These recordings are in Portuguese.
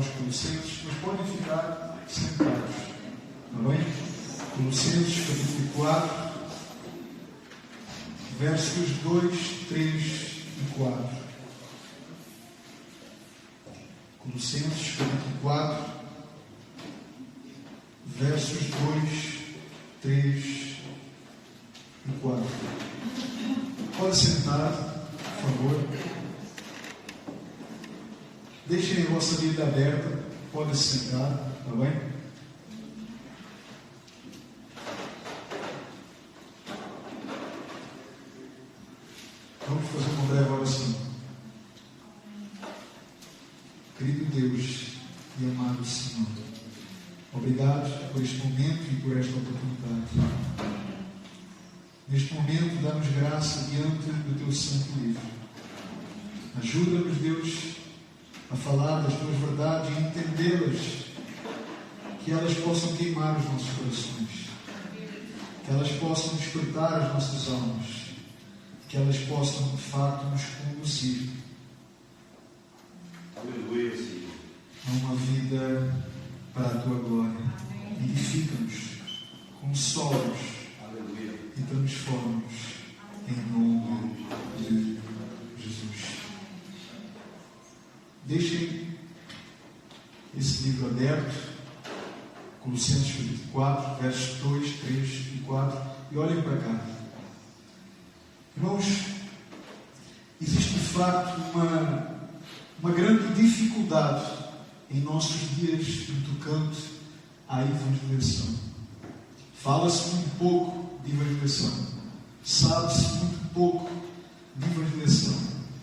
aos Colossenses, mas podem ficar sentados. Está bem? Colossenses, capítulo 4, versos 2, 3 e 4. Colossenses, capítulo 4, versos 2, 3 e 4. Pode sentar, por favor. Deixem a vossa Bíblia aberta. Pode se sentar, está bem? Vamos fazer uma breve oração. Querido Deus e amado Senhor, obrigado por este momento e por esta oportunidade. Neste momento, dá-nos graça diante do Teu Santo Livro. Ajuda-nos, Deus, a falar das Tuas verdades e entendê-las, que elas possam queimar os nossos corações, que elas possam despertar as nossas almas, que elas possam, de facto, nos conduzir a uma vida para a Tua glória. Edifica-nos, consola-nos e transforma-nos em nome de Jesus. Deixem esse livro aberto, Colossenses capítulo 4, versos 2, 3 e 4, e olhem para cá. Irmãos, existe de facto uma grande dificuldade em nossos dias no tocante à evangelização. Fala-se muito pouco de evangelização. Sabe-se muito pouco de evangelização.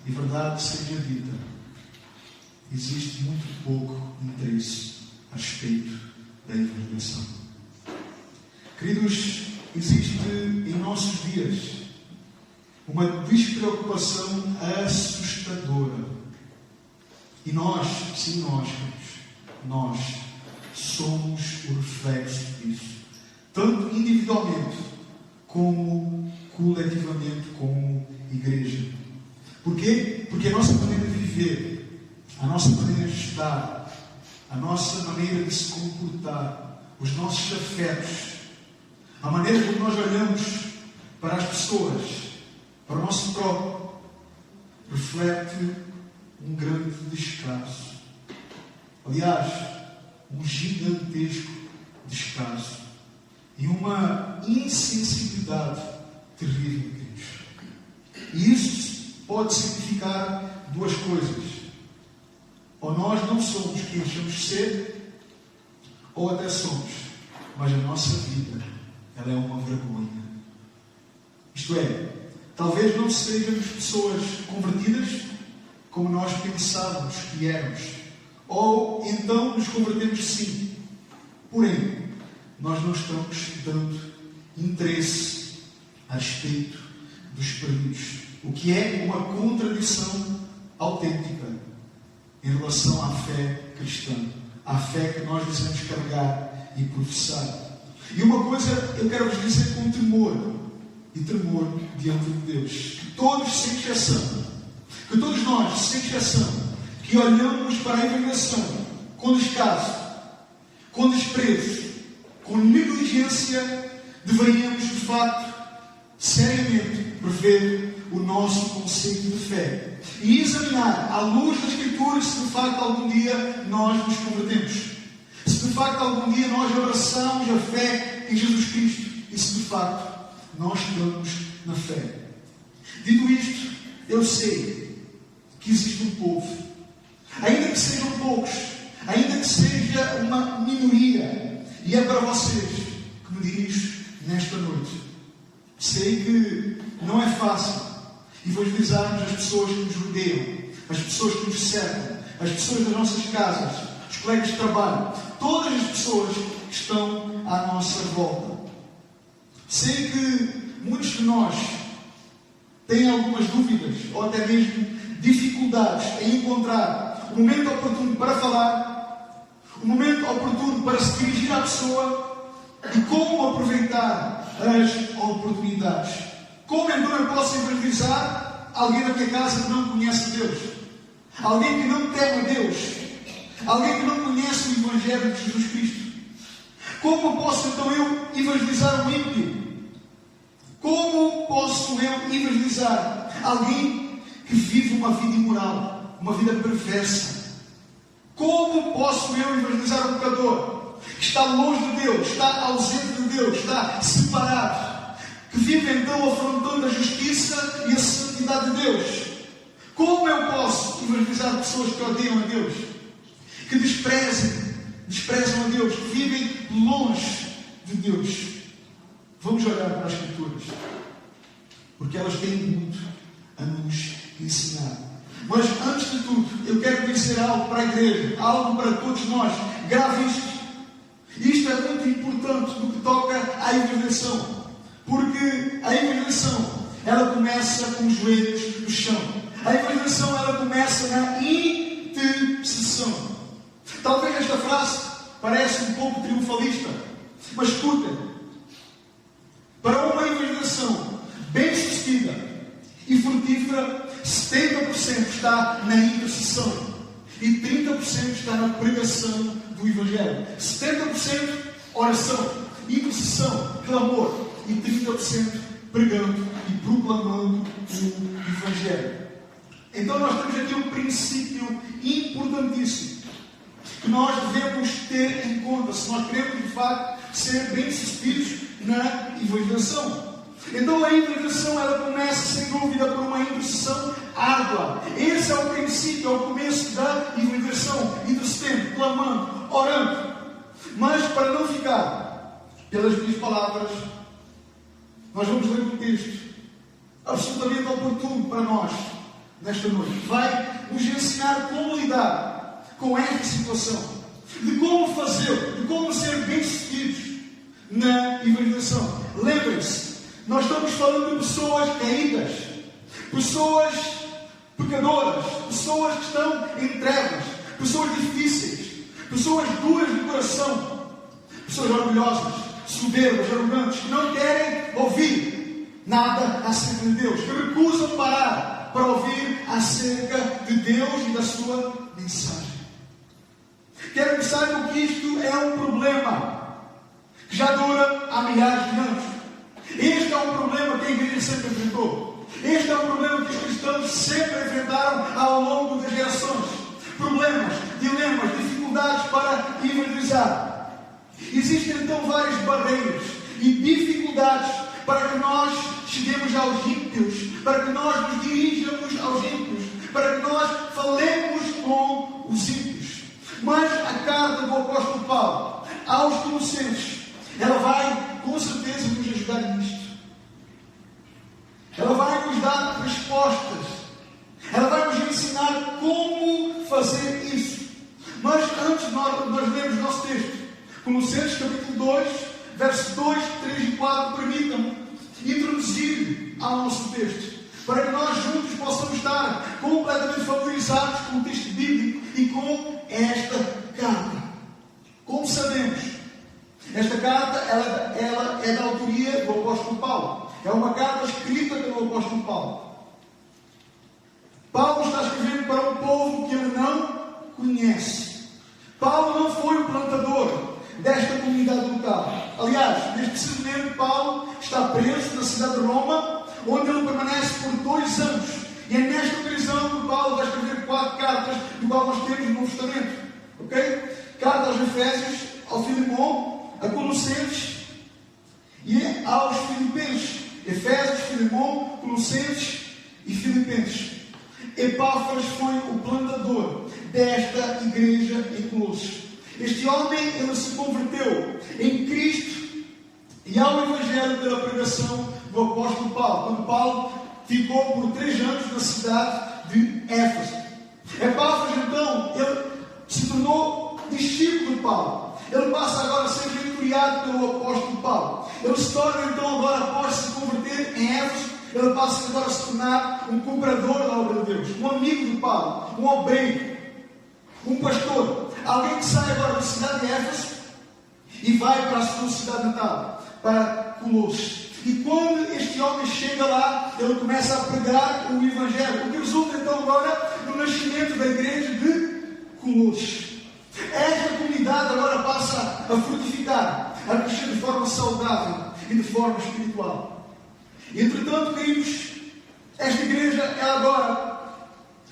E verdade seja dita, existe muito pouco interesse a respeito da evangelização. Queridos, existe em nossos dias uma despreocupação assustadora. E nós, sim, nós somos o reflexo disso. Tanto individualmente, como coletivamente, como igreja. Porquê? Porque a nossa maneira de viver, a nossa maneira de estar, a nossa maneira de se comportar, os nossos afetos, a maneira como nós olhamos para as pessoas, para o nosso próprio, reflete um grande descaso. Aliás, um gigantesco descaso e uma insensibilidade terrível, queridos. E isso pode significar duas coisas. Ou nós não somos quem achamos ser, ou até somos, mas a nossa vida, ela é uma vergonha. Isto é, talvez não sejamos pessoas convertidas como nós pensávamos que éramos, ou então nos convertemos sim. Porém, nós não estamos dando interesse a respeito dos perdidos, o que é uma contradição autêntica em relação à fé cristã, à fé que nós dizemos carregar e professar. E uma coisa eu quero vos dizer com temor, e tremor diante de Deus, que todos, sem exceção, que todos nós, sem exceção, que olhamos para a evangelização com descaso, com desprezo, com negligência, deveríamos, de facto, seriamente rever o nosso conceito de fé e examinar, à luz da Escritura, se de facto algum dia nós nos convertemos, se de facto algum dia nós abraçamos a fé em Jesus Cristo e se de facto nós estamos na fé. Dito isto, eu sei que existe um povo, ainda que sejam poucos, ainda que seja uma minoria, e é para vocês que me dirijo nesta noite. Sei que não é fácil evangelizarmos as pessoas que nos rodeiam, as pessoas que nos cercam, as pessoas das nossas casas, os colegas de trabalho, todas as pessoas que estão à nossa volta. Sei que muitos de nós têm algumas dúvidas ou até mesmo dificuldades em encontrar o momento oportuno para falar, o momento oportuno para se dirigir à pessoa e como aproveitar as oportunidades. Como então eu posso evangelizar alguém da minha casa que não conhece Deus? Alguém que não teme a Deus? Alguém que não conhece o Evangelho de Jesus Cristo. Como posso então eu evangelizar um ímpio? Como posso eu evangelizar alguém que vive uma vida imoral, uma vida perversa? Como posso eu evangelizar um pecador que está longe de Deus, está ausente de Deus, está separado, que vive então afrontando a justiça e a santidade de Deus? Como eu posso evangelizar pessoas que odeiam a Deus, que desprezam a Deus, que vivem longe de Deus? Vamos olhar para as Escrituras, porque elas têm muito a nos ensinar. Mas antes de tudo, eu quero dizer algo para a igreja, algo para todos nós. Grave isto. Isto é muito importante no que toca à evangelização, porque a evangelização, ela começa com os joelhos no chão. A evangelização, ela começa na intercessão. Talvez esta frase pareça um pouco triunfalista, mas escutem. Para uma evangelização bem-sucedida e frutífera, 70% está na intercessão e 30% está na pregação do Evangelho. 70% oração, intercessão, clamor, e 30% pregando e proclamando o Evangelho. Então nós temos aqui um princípio importantíssimo que nós devemos ter em conta se nós queremos de facto ser bem-sucedidos na evangelização. Então a evangelização, ela começa sem dúvida por uma intercessão árdua. Esse é o princípio, é o começo da evangelização, intercedendo, clamando, orando. Mas para não ficar pelas minhas palavras, nós vamos ler um texto absolutamente oportuno para nós nesta noite. Vai nos ensinar como lidar com esta situação, de como fazê-lo, de como ser bem-sucedidos na evangelização. Lembrem-se, nós estamos falando de pessoas caídas, pessoas pecadoras, pessoas que estão em trevas, pessoas difíceis, pessoas duras de coração, pessoas orgulhosas, soberbas, arrogantes, que não querem ouvir nada acerca de Deus, que recusam parar para ouvir acerca de Deus e da sua mensagem. Quero que saibam que isto é um problema que já dura há milhares de anos. Este é um problema que a igreja sempre enfrentou. Este é um problema que os cristãos sempre enfrentaram ao longo das gerações. Problemas, dilemas, dificuldades para evangelizar. Existem então várias barreiras e dificuldades para que nós cheguemos aos ímpios, para que nós nos dirijamos aos ímpios, para que nós falemos com os ímpios. Mas a carta do apóstolo Paulo aos Colossenses, ela vai com certeza nos ajudar nisto. Ela vai nos dar respostas. Ela vai nos ensinar como fazer isso. Mas antes nós lermos o nosso texto, Colossenses capítulo 2, versos 2, 3 e 4, permitam-me introduzir ao nosso texto, para que nós juntos possamos estar completamente familiarizados com o texto bíblico e com esta carta. Como sabemos, esta carta ela é da autoria do apóstolo Paulo. É uma carta escrita pelo apóstolo Paulo. Paulo está escrevendo para um povo que ele não conhece. Paulo não foi o plantador desta comunidade local. Aliás, neste preciso momento, Paulo está preso na cidade de Roma, onde ele permanece por 2 anos. E é nesta ocasião que Paulo vai escrever 4 cartas, do qual nós temos no Novo Testamento. Ok? Carta aos Efésios, ao Filemão, a Colossenses e aos Filipenses. Efésios, Filemão, Colossenses e Filipenses. Epáfras foi o plantador desta igreja em Colossos. Este homem, ele se converteu em Cristo e ao Evangelho pela pregação do apóstolo Paulo, quando Paulo ficou por 3 anos na cidade de Éfeso. Epáfras, então, ele se tornou discípulo de Paulo. Ele passa agora a ser mentoreado pelo apóstolo Paulo. Ele se torna, então, agora, após se converter em Éfeso, ele passa agora a se tornar um cooperador da obra de Deus, um amigo de Paulo, um obreiro, um pastor, alguém que sai agora da cidade de Éfeso e vai para a sua cidade natal, para Colossos. E quando este homem chega lá, ele começa a pregar o Evangelho, o que resulta então agora no nascimento da igreja de Colossos. a frutificar, a crescer de forma saudável e de forma espiritual. Entretanto, queridos, esta igreja, ela agora,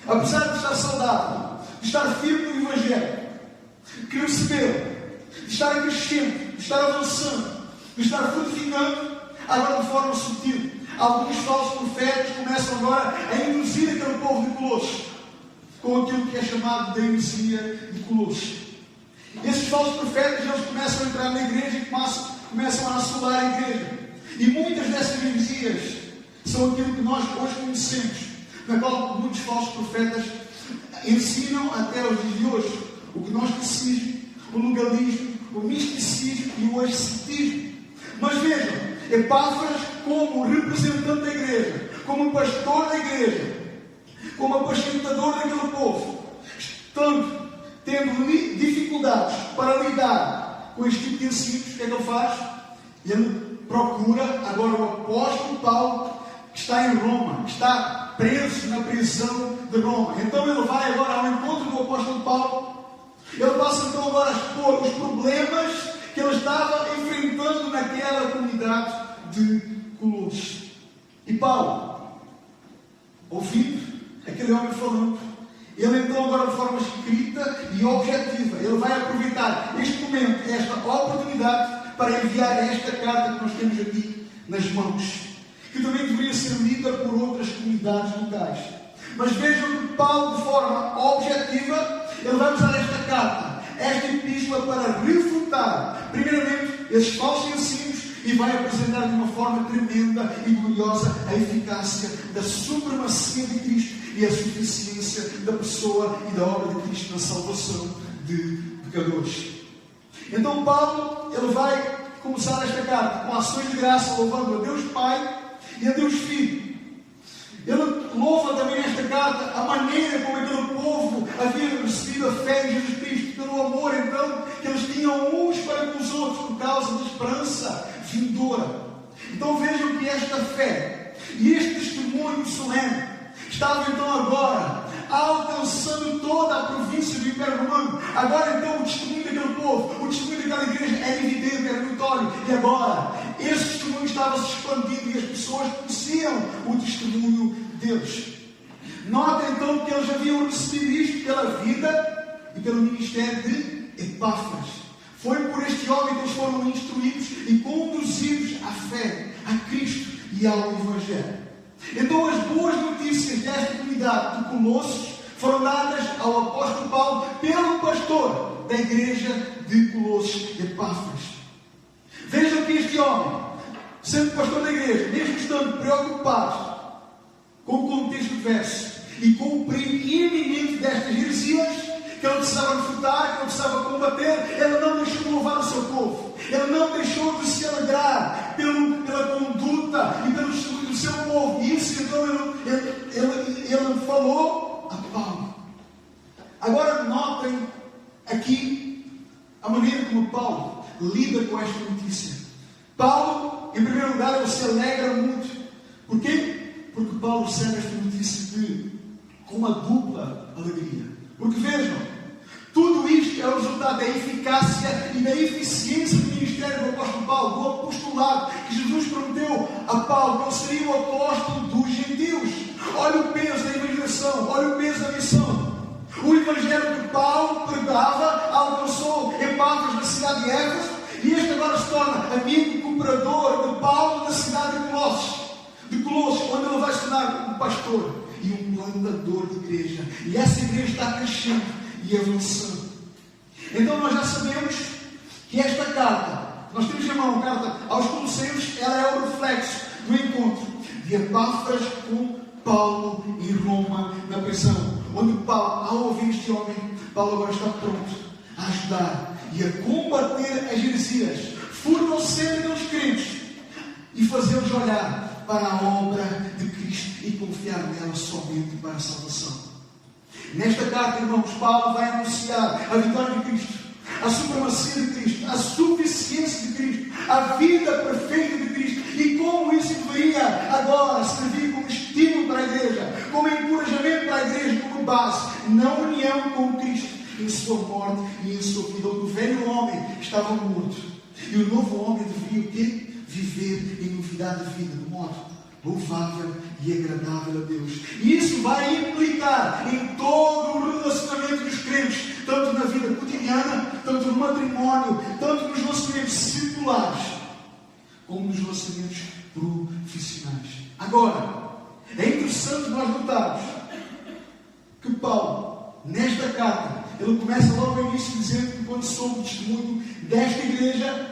apesar de estar saudável, de estar firme no Evangelho, que recebeu, de estar crescendo, de estar avançando, de estar frutificando, agora de forma sutil, alguns falsos profetas começam agora a induzir aquele povo de Colossos com aquilo que é chamado de heresia de Colossos. Esses falsos profetas, eles começam a entrar na igreja e começam a assolar a igreja. E muitas dessas heresias são aquilo que nós hoje conhecemos, na qual muitos falsos profetas ensinam até os dias de hoje o gnosticismo, o legalismo, o misticismo e o ascetismo. Mas vejam, Epáfras, como representante da igreja, como pastor da igreja, como apacentador daquele povo, tendo dificuldades para lidar com este tipo de ensinos, o que é que ele faz? Ele procura agora o apóstolo Paulo, que está em Roma, que está preso na prisão de Roma. Então ele vai agora ao encontro do apóstolo Paulo. Ele passa então agora a expor os problemas que ele estava enfrentando naquela comunidade de Colossos. E Paulo, ouvindo aquele homem falando, ele então agora de forma escrita e objetiva, ele vai aproveitar este momento, esta oportunidade, para enviar esta carta que nós temos aqui nas mãos, que também deveria ser lida por outras comunidades locais. Mas vejam que Paulo, de forma objetiva, ele vai usar esta carta, esta epístola, para refutar, primeiramente, esses falsos ensinos, e vai apresentar de uma forma tremenda e gloriosa a eficácia da supremacia de Cristo e a suficiência da pessoa e da obra de Cristo na salvação de pecadores. Então Paulo, ele vai começar esta carta com ações de graça, louvando a Deus Pai e a Deus Filho. Ele louva também nesta carta a maneira como aquele povo havia recebido a fé em Jesus Cristo, pelo amor então que eles tinham uns para com os outros, por causa da esperança vindoura. Então vejam que esta fé e este testemunho solene estava então agora alcançando toda a província do Império Romano. Agora então o testemunho daquele povo, o testemunho daquela igreja era evidente, era notório. E agora esse testemunho estava se expandindo e as pessoas conheciam o testemunho deles. Nota então que eles haviam recebido isto pela vida e pelo ministério de Epáfras. Foi por este homem que eles foram instruídos e conduzidos à fé, a Cristo e ao Evangelho. Então as boas notícias desta comunidade de Colossos foram dadas ao apóstolo Paulo pelo pastor da igreja de Colossos, Epáfras. Vejam que este homem, sendo pastor da igreja, mesmo estando preocupado com o contexto do verso e com o perigo iminente destas heresias, que ele precisava refutar, que ele precisava combater, ele não deixou de louvar o seu povo. Ele não deixou de se alegrar pela conduta e pelo testemunho do seu povo. E isso então ele falou a Paulo. Agora notem aqui a maneira como Paulo lida com esta notícia. Paulo, em primeiro lugar, ele se alegra muito. Porquê? Porque Paulo recebe esta notícia com uma dupla alegria. Porque vejam, tudo isto é o resultado da eficácia e da eficiência do ministério do apóstolo Paulo, do apostolado que Jesus prometeu a Paulo, que ele seria o apóstolo dos gentios. Olha o peso da evangelização, olha o peso da missão. O evangelho que Paulo pregava alcançou Epáfras na cidade de Éfeso, e este agora se torna amigo cooperador de Paulo na cidade de Colossos, onde ele vai se tornar um pastor e um plantador de igreja. E essa igreja está crescendo e avançando. Então nós já sabemos que esta carta, nós temos na mão a carta aos Colossenses, ela é o reflexo do encontro de Epáfras com Paulo em Roma, na prisão, onde Paulo, ao ouvir este homem, Paulo agora está pronto a ajudar e a combater as heresias, fortalecer os crentes e fazê-los olhar para a obra de Cristo e confiar nela somente para a salvação. Nesta carta, irmãos, Paulo vai anunciar a vitória de Cristo, a supremacia de Cristo, a suficiência de Cristo, a vida perfeita de Cristo e como isso deveria agora servir como estímulo para a igreja, como encorajamento para a igreja, como base na união com Cristo em sua morte e em sua vida. O velho homem estava morto. E o novo homem deveria o quê? Viver em novidade de vida, de modo louvável e agradável a Deus. E isso vai implicar em todo o relacionamento dos crentes, tanto na vida cotidiana, tanto no matrimónio, tanto nos relacionamentos circulares, como nos relacionamentos profissionais. Agora, é interessante nós notarmos que Paulo, nesta carta, ele começa logo no início dizendo que quando soube o testemunho desta igreja,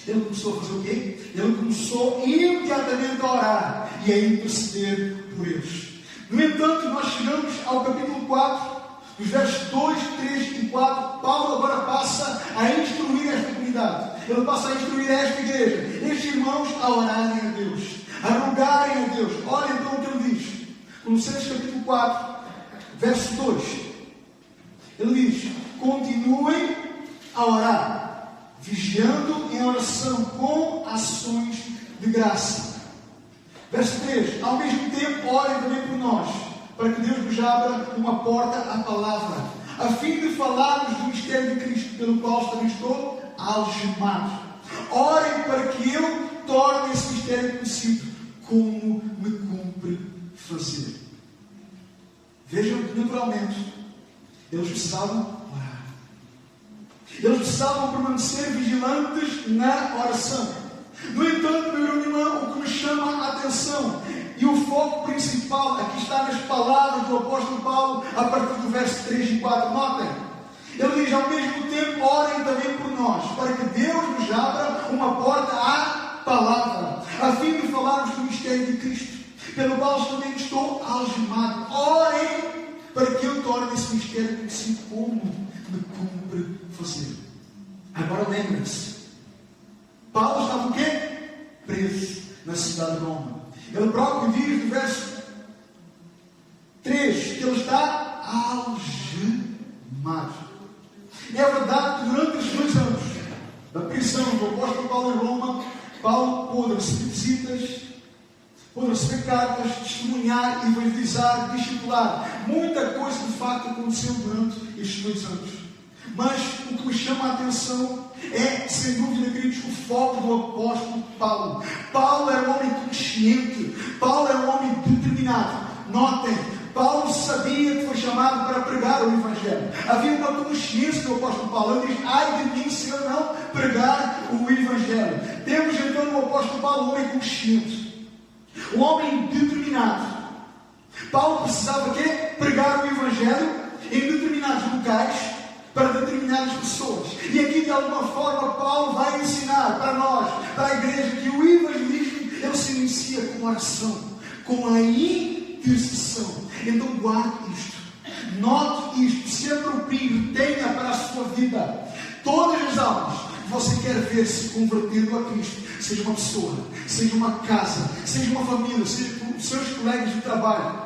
ele começou a fazer o quê? Ele começou imediatamente a orar e a interceder por eles. No entanto, nós chegamos ao capítulo 4, os versos 2, 3 e 4. Paulo agora passa a instruir esta comunidade. Ele passa a instruir esta igreja, estes irmãos, a orarem a Deus, a rogarem a Deus. Olha então o que ele diz. Colossenses capítulo 4, verso 2. Ele diz: continuem a orar, vigiando em oração com ações de graça. Verso 3. Ao mesmo tempo, orem também por nós, para que Deus nos abra uma porta à palavra, a fim de falarmos do mistério de Cristo, pelo qual também estou algemado. Orem para que eu torne esse mistério conhecido, como me cumpre fazer. Vejam que, naturalmente, eles precisavam orar. Eles precisavam permanecer vigilantes na oração. No entanto, meu irmão, o que me chama a atenção e o foco principal aqui está nas palavras do apóstolo Paulo, a partir do verso 3 e 4. Notem, ele diz: ao mesmo tempo, orem também por nós, para que Deus nos abra uma porta à palavra, a fim de falarmos do mistério de Cristo, pelo qual também estou algemado. Orem para que eu torne esse mistério conhecido, como me cumpre fazer. Agora lembrem-se, Paulo estava o quê? Preso na cidade de Roma. Ele próprio diz no verso 3 que ele está algemado. É verdade que durante os 2 anos da prisão do apóstolo Paulo em Roma, Paulo pôde receber visitas, pôde receber cartas, testemunhar, evangelizar, discipular. Muita coisa de facto aconteceu durante estes 2 anos. Mas o que me chama a atenção é, sem dúvida, queridos, o foco do apóstolo Paulo. Paulo era um homem consciente, Paulo era um homem determinado. Notem, Paulo sabia que foi chamado para pregar o Evangelho. Havia uma consciência do apóstolo Paulo. Ele diz: ai de mim se eu não pregar o Evangelho. Temos então no apóstolo Paulo um homem consciente, um homem determinado. Paulo precisava quê? Pregar o Evangelho em determinados locais, para determinadas pessoas. E aqui, de alguma forma, Paulo vai ensinar para nós, para a igreja, que o evangelismo, ele se inicia com oração, com a intercessão. Então guarde isto, note isto, se aproprie, tenha para a sua vida. Todas as almas que você quer ver se convertendo a Cristo, seja uma pessoa, seja uma casa, seja uma família, seja seus colegas de trabalho,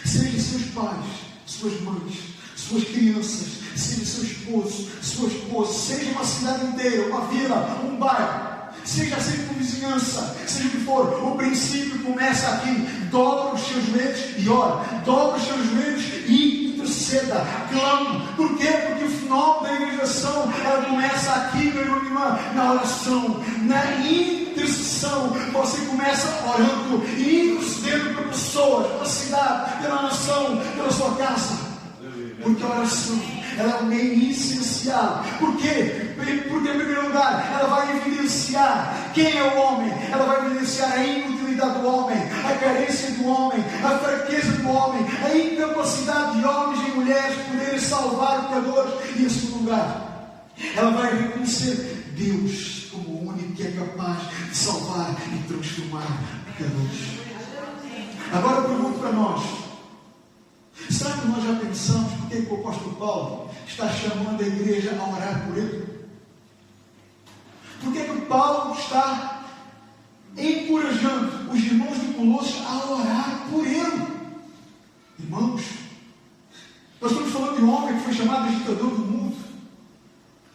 seja seus pais, suas mães, suas crianças, seja seu esposo, sua esposa, seja uma cidade inteira, uma vila, um bairro, seja sempre uma vizinhança, seja o que for, o princípio começa aqui. Dobra os seus joelhos e ora, dobra os seus joelhos e interceda, clama. Por quê? Porque o fenômeno da evangelização, ela começa aqui, meu irmão e irmã, na oração, na intercessão. Você começa orando e intercedendo por pessoas, pela cidade, pela nação, pela sua casa. Porque a oração, ela é um meio essencial. Por quê? Porque, em primeiro lugar, ela vai evidenciar quem é o homem. Ela vai evidenciar a inutilidade do homem, a carência do homem, a fraqueza do homem, a incapacidade de homens e mulheres poderem salvar pecadores. E, em segundo lugar, ela vai reconhecer Deus como o único que é capaz de salvar e transformar pecadores. Agora eu pergunto para nós: será que nós já pensamos porque que o apóstolo Paulo está chamando a igreja a orar por ele? Por que que Paulo está encorajando os irmãos de Colossos a orar por ele? Irmãos, nós estamos falando de um homem que foi chamado agitador do mundo.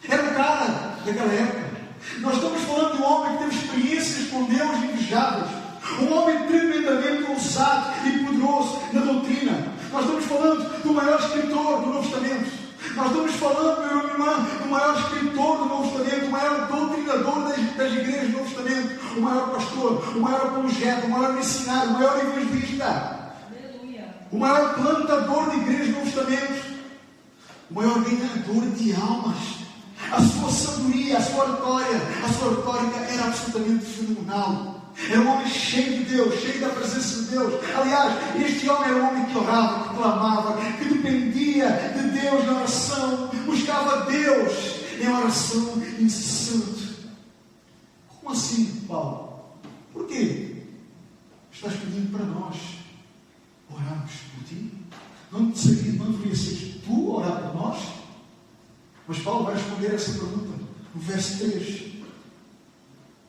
Era um cara daquela época. Nós estamos falando de um homem que teve experiências com Deus invejáveis. Um homem tremendamente ousado e poderoso na doutrina. Nós estamos falando do maior escritor do Novo Testamento. Nós estamos falando, meu irmão e irmã, do maior escritor do Novo Testamento, o maior doutrinador das igrejas do Novo Testamento, o maior pastor, o maior apologeta, o maior missionário, o maior evangelista, o maior plantador de igrejas do Novo Testamento, o maior ganhador de almas. A sua sabedoria, a sua retórica era absolutamente fenomenal. Era um homem cheio de Deus, cheio da presença de Deus. Aliás, este homem era um homem que orava, que clamava, que dependia de Deus na oração, buscava Deus em oração incessante. Como assim, Paulo? Porquê? Estás pedindo para nós orarmos por ti? Não deveria ser tu orar por nós? Mas Paulo vai responder essa pergunta no verso 3.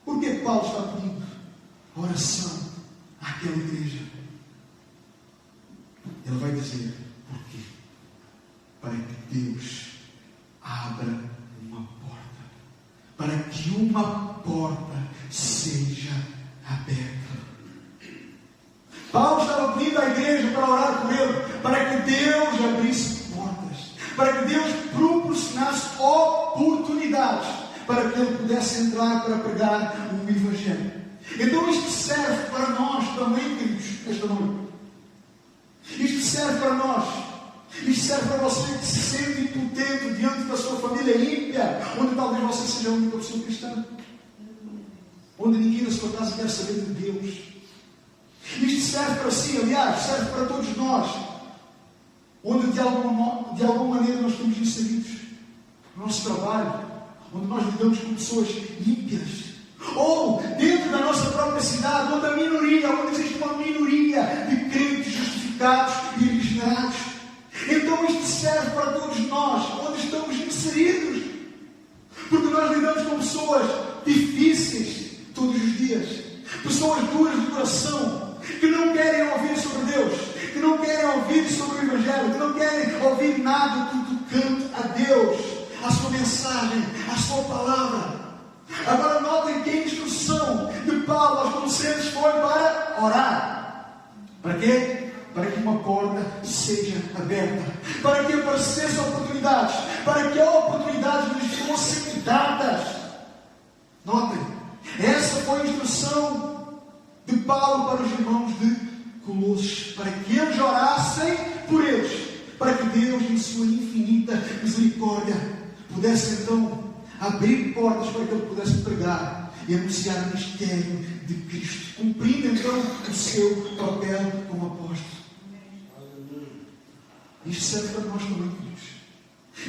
Por que Paulo está pedindo oração àquela igreja? Ele vai dizer porquê? Para que Deus abra uma porta, para que uma porta seja aberta. Paulo estava pedindo à igreja para orar por ele, para que Deus abrisse portas, para que Deus proporcionasse oportunidades para que ele pudesse entrar para pregar o Evangelho. Então isto serve para nós também, queridos, esta noite. Isto serve para nós. Isto serve para você que se sente impotente diante da sua família ímpia, onde talvez você seja a única pessoa cristã, onde ninguém na sua casa quer saber de Deus. Isto serve para si, aliás, serve para todos nós, onde de alguma maneira nós estamos inseridos no nosso trabalho, onde nós lidamos com pessoas ímpias, ou dentro da nossa própria cidade, onde existe uma minoria de crentes justificados e regenerados. Então isto serve para todos nós, onde estamos inseridos, porque nós lidamos com pessoas difíceis todos os dias, pessoas duras de coração, que não querem ouvir sobre Deus, que não querem ouvir sobre o Evangelho, que não querem ouvir nada tocante a Deus, a sua mensagem, a sua palavra. Agora notem que a instrução de Paulo aos Colossenses foi para orar. Para quê? Para que uma porta seja aberta, para que aparecessem oportunidades, para que oportunidades lhes fossem dadas. Notem, essa foi a instrução de Paulo para os irmãos de Colossos, para que eles orassem por eles, para que Deus, em sua infinita misericórdia, pudesse então abrir portas para que ele pudesse pregar e anunciar o mistério de Cristo, cumprindo então o seu papel como apóstolo. Isto serve para nós também, queridos.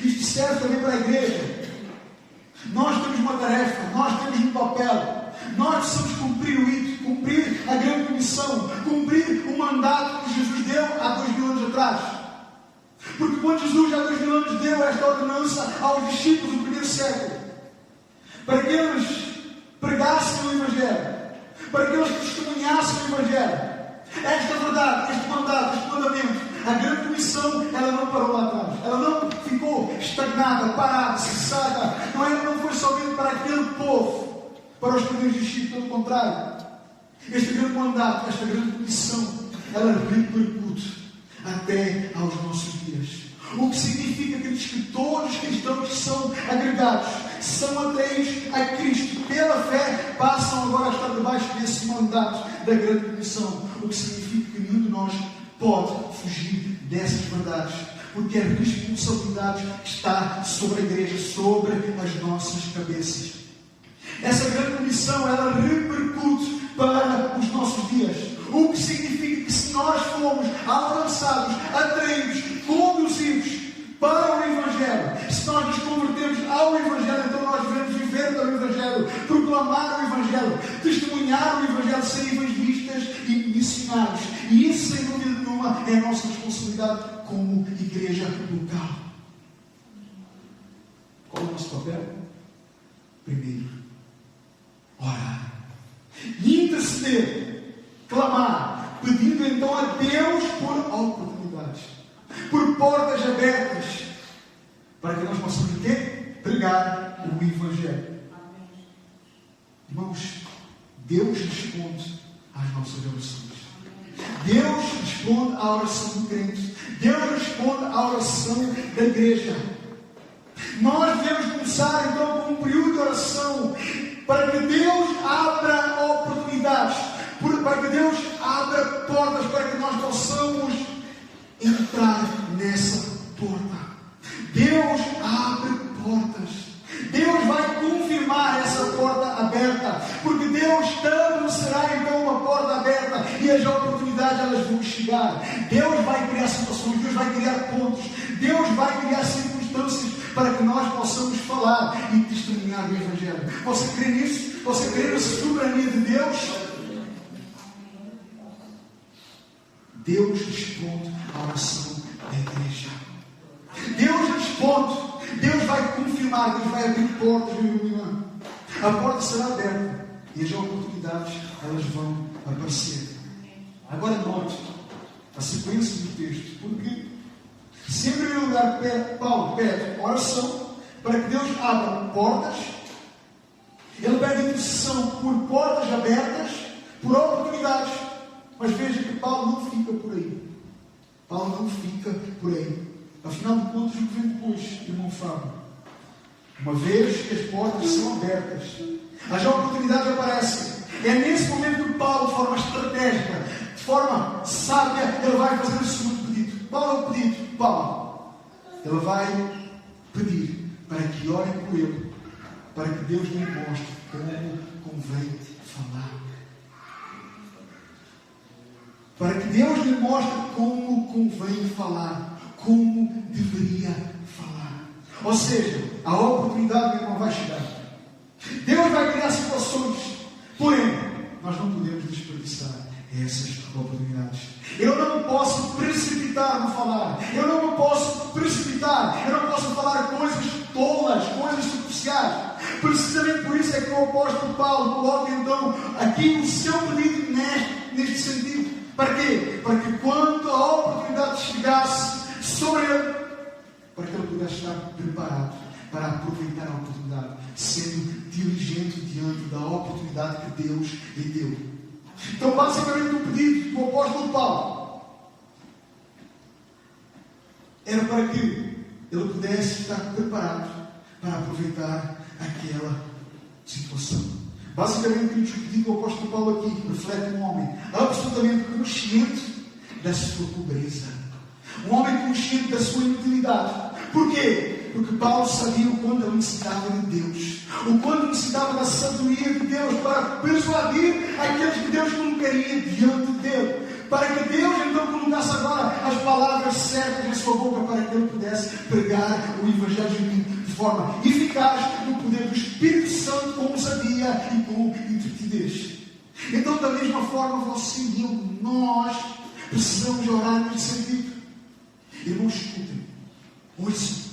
Isto serve também para a igreja. Nós temos uma tarefa, nós temos um papel. Nós precisamos cumprir o ito, cumprir a grande comissão, cumprir o mandato que Jesus deu há 2000 anos atrás. Porque quando Jesus há 2000 anos deu esta ordenança aos discípulos do primeiro século, para que eles pregassem o Evangelho, para que eles testemunhassem o Evangelho, esta verdade, este mandato, este mandamento, a grande comissão, ela não parou lá atrás, ela não ficou estagnada, parada, cessada, não foi somente para aquele povo, para os primeiros discípulos, pelo contrário. Este grande mandato, esta grande comissão, ela repercute até aos nossos dias. O que significa, queridos, que todos os cristãos que são agregados, são atraídos a Cristo pela fé, passam agora a estar debaixo desse mandato da grande comissão. O que significa que nenhum de nós pode fugir dessas verdades, porque a responsabilidade está sobre a igreja, sobre as nossas cabeças. Essa grande comissão, ela repercute para os nossos dias. O que significa que se nós formos alcançados, atraídos, conduzidos para o Evangelho, se nós nos convertermos ao Evangelho, então nós devemos viver para o Evangelho, proclamar o Evangelho, testemunhar o Evangelho, ser evangelistas e missionários. E isso, sem dúvida nenhuma, é a nossa responsabilidade como igreja local. Qual é o nosso papel? Primeiro, orar, interceder, clamar, pedindo então a Deus por oportunidades, por portas abertas, para que nós possamos pregar o Evangelho. Irmãos, Deus responde às nossas orações. Deus responde à oração do crente. Deus responde à oração da igreja. Nós devemos começar então com um período de oração para que Deus abra oportunidades, para que Deus abra portas, para que nós possamos entrar nessa porta. Deus abre portas. Deus vai confirmar essa porta aberta, porque Deus estabelecerá então uma porta aberta e as oportunidades elas vão chegar. Deus vai criar situações, Deus vai criar pontos, Deus vai criar circunstâncias para que nós possamos falar e testemunhar o Evangelho. Você crê nisso? Você crê na soberania de Deus? Deus responde à oração da igreja. Deus responde. Deus vai confirmar, Deus vai abrir portas, meu irmão. A porta será aberta e as oportunidades elas vão aparecer. Agora note a sequência do texto, porque sempre em lugar Paulo pede oração para que Deus abra portas. Ele pede intercessão por portas abertas, por oportunidades. Mas veja que Paulo não fica por aí. Paulo não fica por aí. Afinal de contas, o que vem depois, irmão Fábio? Uma vez que as portas são abertas, as oportunidades aparecem. É nesse momento que Paulo, de forma estratégica, de forma sábia, ele vai fazer o segundo pedido. Qual é o pedido? Paulo, ele vai pedir para que orem por ele, para que Deus lhe mostre como convém falar. Para que Deus lhe mostre como convém falar. Como deveria falar. Ou seja, a oportunidade, meu irmão, vai chegar. Deus vai criar situações. Porém, nós não podemos desperdiçar essas oportunidades. Eu não posso precipitar no falar. Eu não posso precipitar. Eu não posso falar coisas tolas, coisas superficiais. Precisamente por isso é que o apóstolo Paulo coloca então aqui o seu pedido neste sentido. Para quê? Para que quando a oportunidade chegasse sobre ele, para que ele pudesse estar preparado para aproveitar a oportunidade, sendo diligente diante da oportunidade que Deus lhe deu. Então, basicamente, o pedido do apóstolo Paulo era para que ele pudesse estar preparado para aproveitar aquela situação. Basicamente, o pedido do apóstolo Paulo aqui reflete um homem absolutamente consciente da sua pobreza. Um homem consciente da sua inutilidade. Porquê? Porque Paulo sabia o quanto ele necessitava de Deus. O quanto necessitava da sabedoria de Deus para persuadir aqueles que Deus colocaria diante dele. Para que Deus então colocasse agora as palavras certas em sua boca para que ele pudesse pregar o Evangelho de forma eficaz no poder do Espírito Santo, com ousadia e com intrepidez. Então, da mesma forma, você e eu, nós precisamos orar nesse sentido. Irmãos, escutem, ouçam.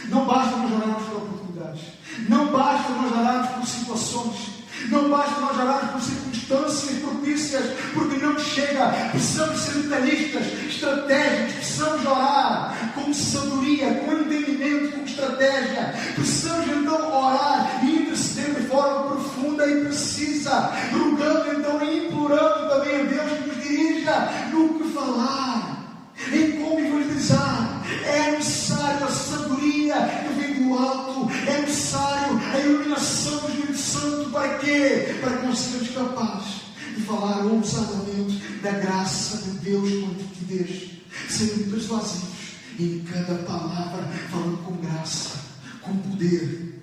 Não basta nós orarmos por oportunidades. Não basta nós orarmos por situações. Não basta nós orarmos por circunstâncias propícias, porque não chega. Precisamos ser detalhistas, estratégicos. Precisamos orar com sabedoria, com entendimento, com estratégia. Precisamos então orar e interceder de forma profunda e precisa, rogando então e implorando também a Deus que nos dirija no que falar, em como evangelizar. É necessário a sabedoria que vem do alto. É necessário a iluminação do Espírito Santo. Para quê? Para que nós sejamos capazes de falar ousadamente da graça de Deus com intrepidez, sendo persuasivos em cada palavra, falando com graça, com poder,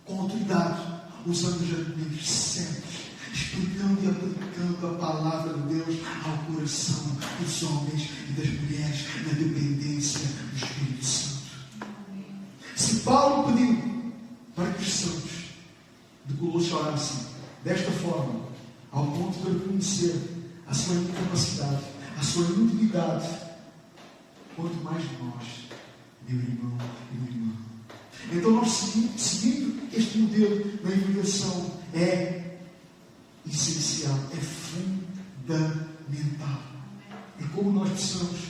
com autoridade, usando os argumentos certos, explicando e aplicando a palavra de Deus ao coração dos homens e das mulheres, na dependência do Espírito Santo. Se Paulo pediu para que os santos de Colossos orassem desta forma, ao ponto de reconhecer a sua incapacidade, a sua inutilidade, quanto mais nós, meu irmão e minha irmã. Então, nós seguindo este modelo da evangelização é essencial, é fundamental. E como nós precisamos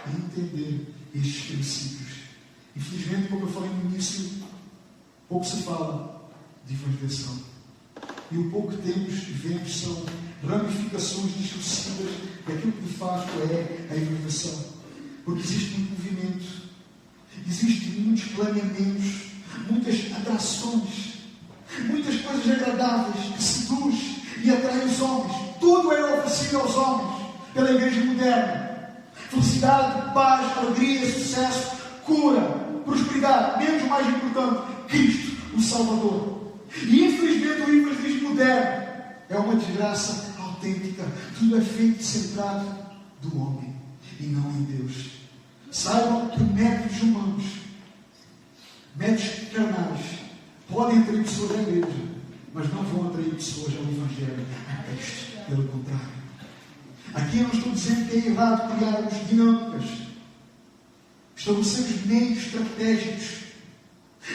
entender estes princípios. Infelizmente, como eu falei no início, pouco se fala de evangelização. E o pouco que temos e vemos são ramificações distorcidas daquilo que de facto é a evangelização. Porque existe muito movimento, existem muitos planeamentos, muitas atrações, muitas coisas agradáveis que seduzem e atraem os homens. Tudo é oferecido aos homens pela igreja moderna: felicidade, paz, alegria, sucesso, cura, prosperidade, menos o mais importante, Cristo, o Salvador. E infelizmente o evangelismo moderno é uma desgraça autêntica. Tudo é feito centrado do homem e não em Deus. Saibam que métodos humanos, métodos carnais, podem atrair pessoas à igreja, mas não vão atrair pessoas ao Evangelho, a Cristo. Pelo contrário. Aqui eu não estou dizendo que é errado criarmos dinâmicas, estabelecemos meios estratégicos,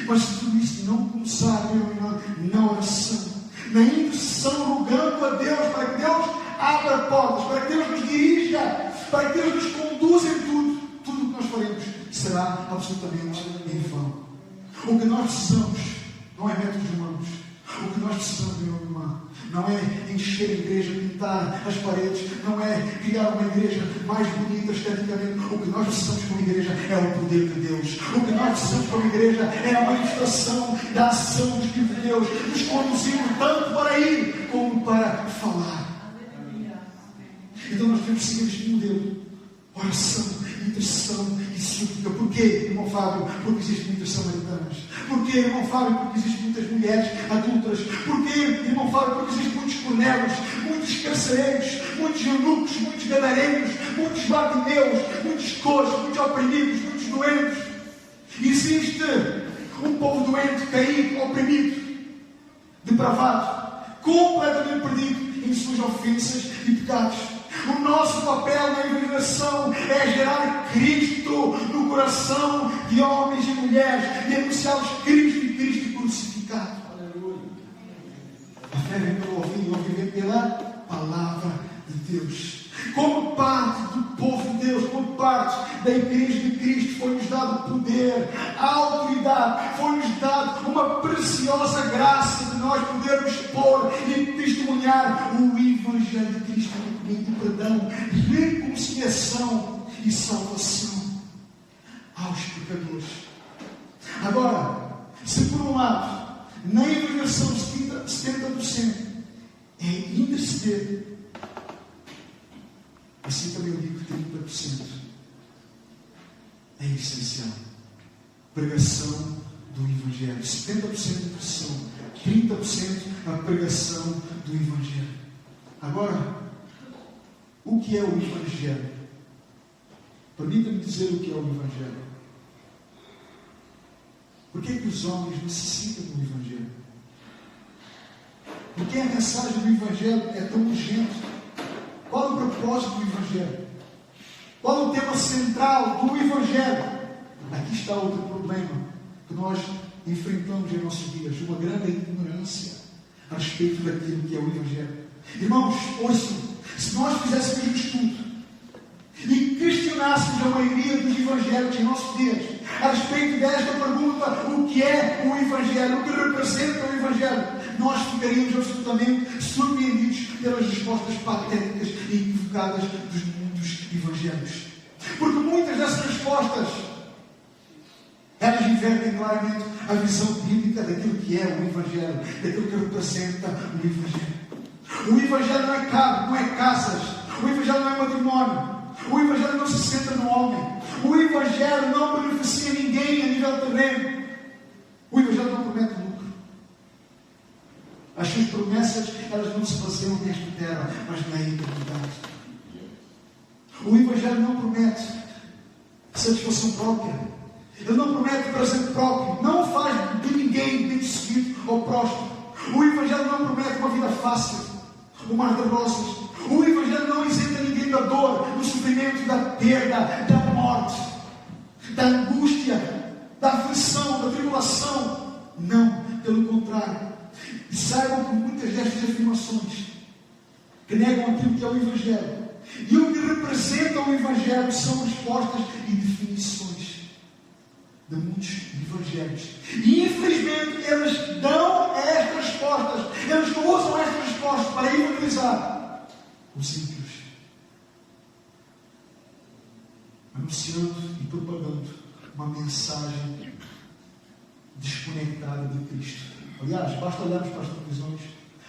mas se tudo isso não começar, meu irmão, na oração, na intercessão, rogando a Deus para que Deus abra portas, para que Deus nos dirija, para que Deus nos conduza em tudo, tudo o que nós faremos será absolutamente em vão. O que nós precisamos não é métodos humanos. O que nós precisamos, meu irmão, não é encher a igreja, pintar as paredes, não é criar uma igreja mais bonita esteticamente. O que nós precisamos como igreja é o poder de Deus. O que nós precisamos como igreja é a manifestação da ação do Espírito de Deus, nos conduzindo tanto para ir como para falar. Então nós temos que seguir este modelo: oração, intercessão e súplica. Porquê, irmão Fábio? Porque existem muitas samaritanas. Porquê, irmão Fábio? Porque existem muitas mulheres adultas. Porquê, irmão Fábio? Porque existem muitos cornélios, muitos carcereiros, muitos eunucos, muitos gadarenos, muitos bartimeus, muitos cojos, muitos oprimidos, muitos doentes. Existe um povo doente, caído, oprimido, depravado, completamente perdido em suas ofensas e pecados. O nosso papel na evangelização é gerar Cristo no coração de homens e mulheres e anunciá-los Cristo e Cristo crucificado. Aleluia. A fé vem pelo ouvir e o ouvir vem pela palavra de Deus. Como parte do povo de Deus, como parte da igreja de Cristo, foi-nos dado poder, autoridade, foi-nos dado uma preciosa graça de nós podermos expor e testemunhar o Evangelho de Cristo, de perdão, reconciliação e salvação aos pecadores. Agora, se por um lado, na evangelização 70% é interceder, assim também eu digo que 30% é essencial. Pregação do Evangelho. 70% intercessão, 30% a pregação do Evangelho. Agora, o que é o Evangelho? Permita-me dizer o que é o Evangelho. Por que é que os homens necessitam do Evangelho? Por que a mensagem do Evangelho é tão urgente? Qual é o propósito do Evangelho? Qual é o tema central do Evangelho? Aqui está outro problema que nós enfrentamos em nossos dias: uma grande ignorância a respeito daquilo que é o Evangelho. Irmãos, ouçam, se nós fizéssemos um estudo e questionássemos a maioria dos evangélicos em nossos dias a respeito desta pergunta: o que é o Evangelho? O que representa o Evangelho? Nós ficaríamos absolutamente surpreendidos pelas respostas patéticas e equivocadas dos muitos evangélicos. Porque muitas dessas respostas, elas invertem claramente a visão bíblica daquilo que é o Evangelho, daquilo que representa o Evangelho. O Evangelho não é carro, não é casas. O Evangelho não é matrimónio. O Evangelho não se centra no homem. O Evangelho não beneficia ninguém a nível terreno. O Evangelho não promete lucro. As suas promessas, elas não se baseiam nesta terra, mas na eternidade. O Evangelho não promete satisfação própria. Ele não promete prazer próprio. Não faz de ninguém bem-sucedido ou próspero. O Evangelho não promete uma vida fácil, um mar de rosas. O Evangelho não isenta ninguém da dor, do sofrimento, da perda, da morte, da angústia, da aflição, da tribulação. Não, pelo contrário. E saibam que muitas destas afirmações que negam aquilo que é o Evangelho e o que representa o Evangelho são respostas e definições de muitos evangelhos. E infelizmente eles dão estas respostas, eles usam estas respostas para evangelizar os ímpios, anunciando e propagando uma mensagem desconectada de Cristo. Aliás, basta olharmos para as televisões.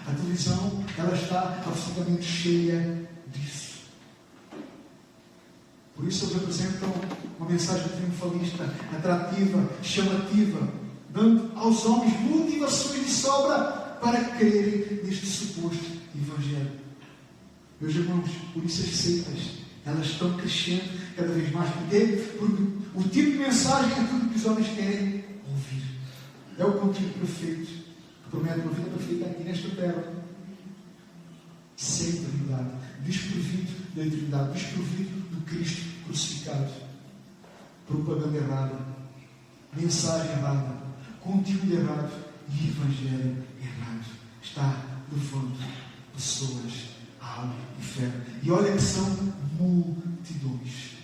A televisão, ela está absolutamente cheia disso. Por isso eles apresentam uma mensagem triunfalista, atrativa, chamativa, dando aos homens motivações de sobra para crerem neste suposto Evangelho. Meus irmãos, por isso as seitas, elas estão crescendo cada vez mais. Porque o tipo de mensagem é tudo que os homens querem ouvir. É o conteúdo perfeito, que promete uma vida perfeita aqui nesta terra, sem eternidade, desprovido da eternidade, desprovido do Cristo crucificado. Propaganda errada, mensagem errada, conteúdo errado e evangelho errado. Está levando pessoas ao inferno. E olha que são multidões.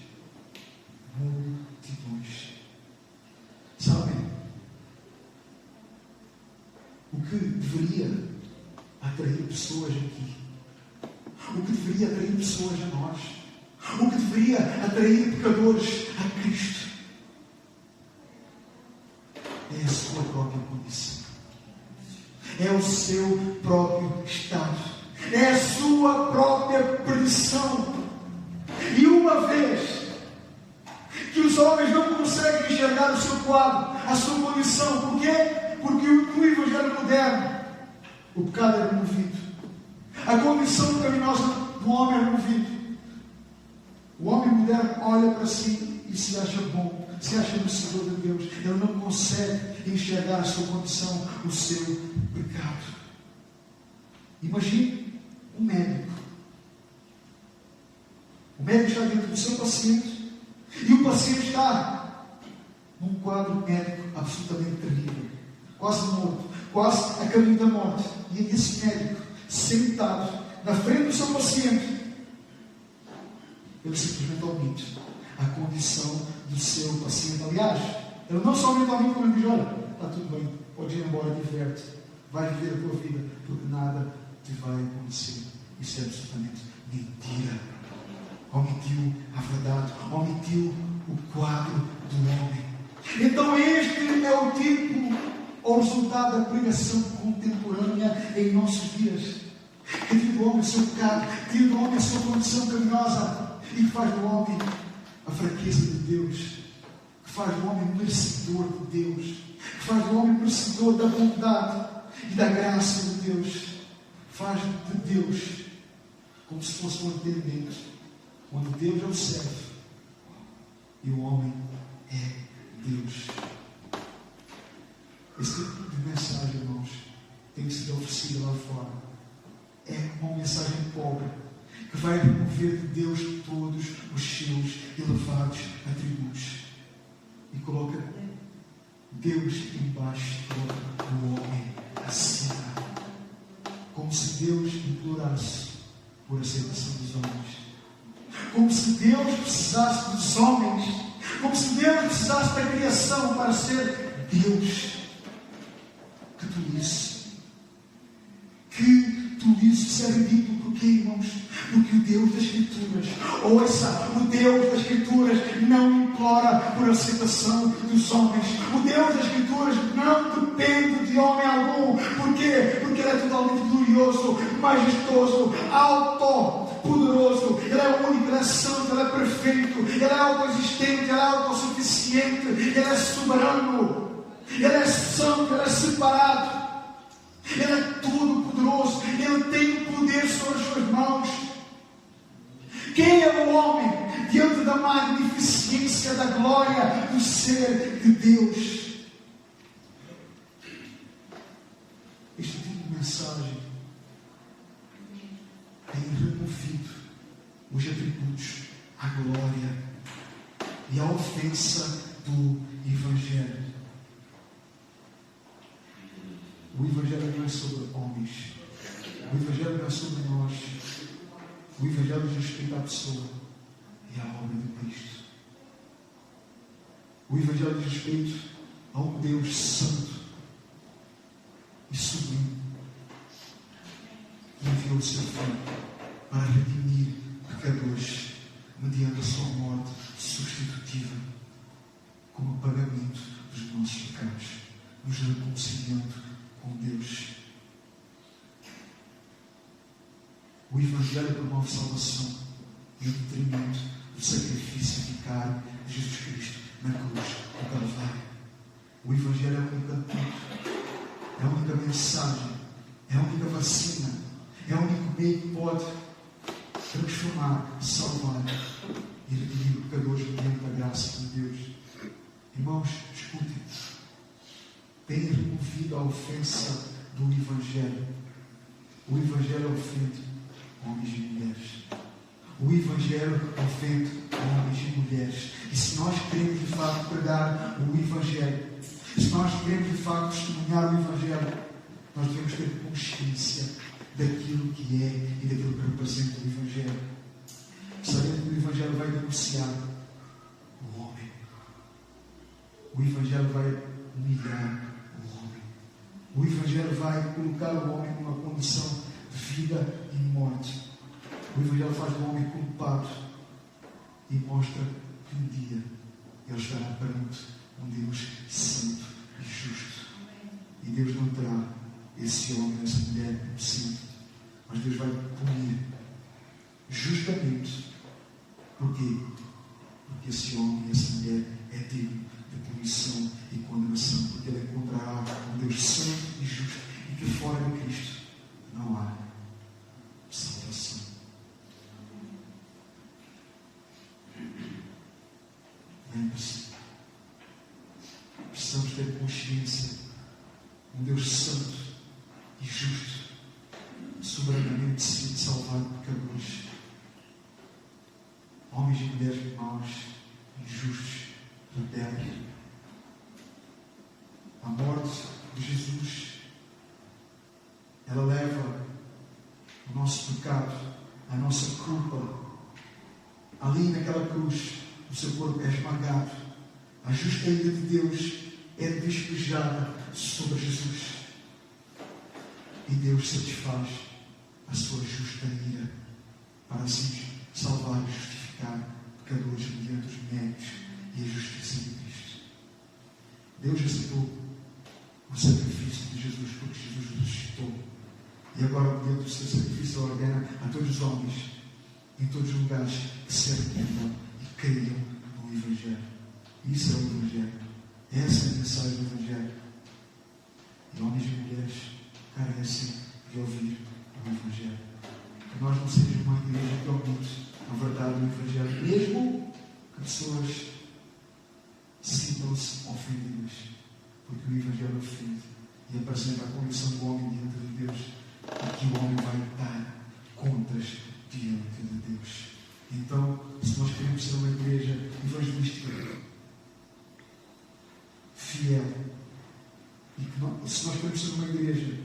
Multidões. Sabem? O que deveria atrair pessoas aqui, o que deveria atrair pessoas a nós, o que deveria atrair pecadores a Cristo, é a sua própria condição, é o seu próprio estado, é a sua própria perdição. E uma vez que os homens não conseguem enxergar o seu quadro, a sua condição, por quê? Porque no Evangelho moderno o pecado é removido, a condição pecaminosa do homem é removida. O homem moderno olha para si e se acha bom, se acha merecedor de Deus. Ele não consegue enxergar a sua condição, o seu pecado. Imagine um médico. O médico está diante do seu paciente e o paciente está num quadro médico absolutamente terrível, quase morto, quase a caminho da morte. E esse médico, sentado na frente do seu paciente, ele simplesmente omite a condição do seu paciente. Aliás, ele não somente omite, como ele diz: olha, está tudo bem, pode ir embora, diverte, vai viver a tua vida, porque nada te vai acontecer. Isso é absolutamente mentira. Omitiu a verdade, omitiu o quadro do homem. Então este é o tipo, ou resultado da pregação contemporânea em nossos dias, que tira do homem o seu pecado, tira do homem a sua condição criminosa e que faz do homem a fraqueza de Deus, que faz do homem merecedor de Deus, que faz do homem merecedor da bondade e da graça de Deus, faz de Deus como se fosse um atendente, onde Deus é o servo e o homem é Deus. Esse tipo de mensagem, irmãos, tem que ser oferecida lá fora. É uma mensagem pobre, que vai remover de Deus todos os seus elevados atributos e coloca Deus embaixo e coloca o homem acima, como se Deus implorasse por aceitação dos homens, como se Deus precisasse dos homens, como se Deus precisasse da criação para ser Deus. Que tolice! Que tolice! Isso é ridículo. Por quê, irmãos? Porque o Deus das Escrituras, ouça, o Deus das Escrituras não implora por aceitação dos homens. O Deus das Escrituras não depende de homem algum. Por quê? Porque Ele é totalmente glorioso, majestoso, alto, poderoso. Ele é único, Ele é santo, Ele é perfeito, Ele é autoexistente, Ele é autossuficiente, Ele é soberano, Ele é santo, Ele é separado, Ele é todo poderoso, Ele tem o poder sobre as suas mãos. Quem é o homem diante da magnificência, da glória do ser de Deus? Este tipo de mensagem tem removido os atributos, a glória e a ofensa do Evangelho. O Evangelho não é sobre homens, o Evangelho não é sobre nós, o Evangelho diz respeito à pessoa e à obra de Cristo. O Evangelho diz respeito a um Deus santo e sublime, que enviou o seu Filho para redimir pecadores mediante a sua morte substitutiva como pagamento dos nossos pecados. O Evangelho promove salvação em detrimento do sacrifício vicário de Jesus Cristo na cruz do Calvário. O Evangelho é o único antídoto, é a única mensagem, é a única vacina, é o único meio que pode transformar, salvar e redimir pecadores mediante a graça de Deus. Irmãos, escutem. Tem removido a ofensa do Evangelho. O Evangelho ofende homens e mulheres. O Evangelho ofende homens e mulheres. E se nós queremos de facto pregar o Evangelho, se nós queremos de facto testemunhar o Evangelho, nós devemos ter consciência daquilo que é e daquilo que representa o Evangelho. Sabendo que o Evangelho vai denunciar o homem. O Evangelho vai humilhar o homem. O Evangelho vai colocar o homem numa condição de vida e morte. O Evangelho faz do homem culpado e mostra que um dia ele estará perante um Deus santo e justo. E Deus não terá esse homem, essa mulher inocente, mas Deus vai punir justamente. Porquê? Porque esse homem e essa mulher é digno de punição e condenação, porque ele encontrará um Deus santo e justo e que fora de Cristo não há salvação. Lembre-se, precisamos ter consciência. Um Deus santo e justo soberanamente decide salvar pecadores, homens e mulheres maus, injustos, rebeldes. A morte de Jesus, ela leva o nosso pecado, a nossa culpa. Ali naquela cruz, o seu corpo é esmagado. A justa ira de Deus é despejada sobre Jesus. E Deus satisfaz a sua justa ira para assim salvar e justificar pecadores mediante os méritos e a justiça de Cristo. Deus aceitou o sacrifício de Jesus porque Jesus ressuscitou. E agora, mediante o seu sacrifício, ele ordena a todos os homens, em todos os lugares, que se arrependam e creiam no Evangelho. Isso é o Evangelho. Essa é a mensagem do Evangelho. E homens e mulheres carecem de ouvir o Evangelho. Que nós não sejamos uma igreja que omite a verdade do Evangelho, mesmo que pessoas sintam-se ofendidas, porque o Evangelho ofende e apresenta a condição do homem diante de Deus, e que o homem vai dar contas diante de Deus. Então, se nós queremos ser uma igreja evangelística fiel, e que se nós queremos ser uma igreja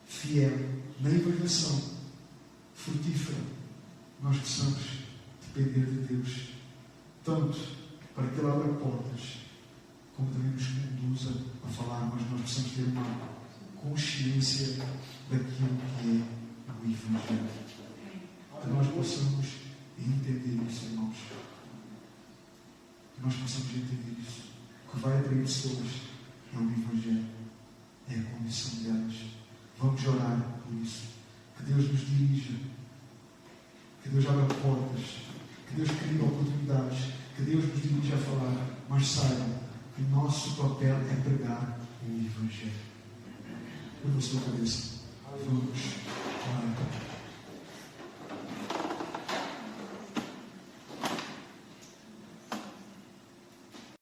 fiel na evangelização, frutífera, nós precisamos depender de Deus, tanto para que Ele abra portas, como também nos conduza a falar, mas nós precisamos ter uma consciência daquilo que é o Evangelho. Que nós possamos entender isso, irmãos. Que nós possamos entender isso. O que vai atrair pessoas é o Evangelho, é a condição delas. Vamos orar por isso. Que Deus nos dirija, que Deus abra portas, que Deus crie oportunidades, que Deus nos dirija a falar, mas saibam que o nosso papel é pregar o Evangelho. Curva a sua cabeça. Vamos orar.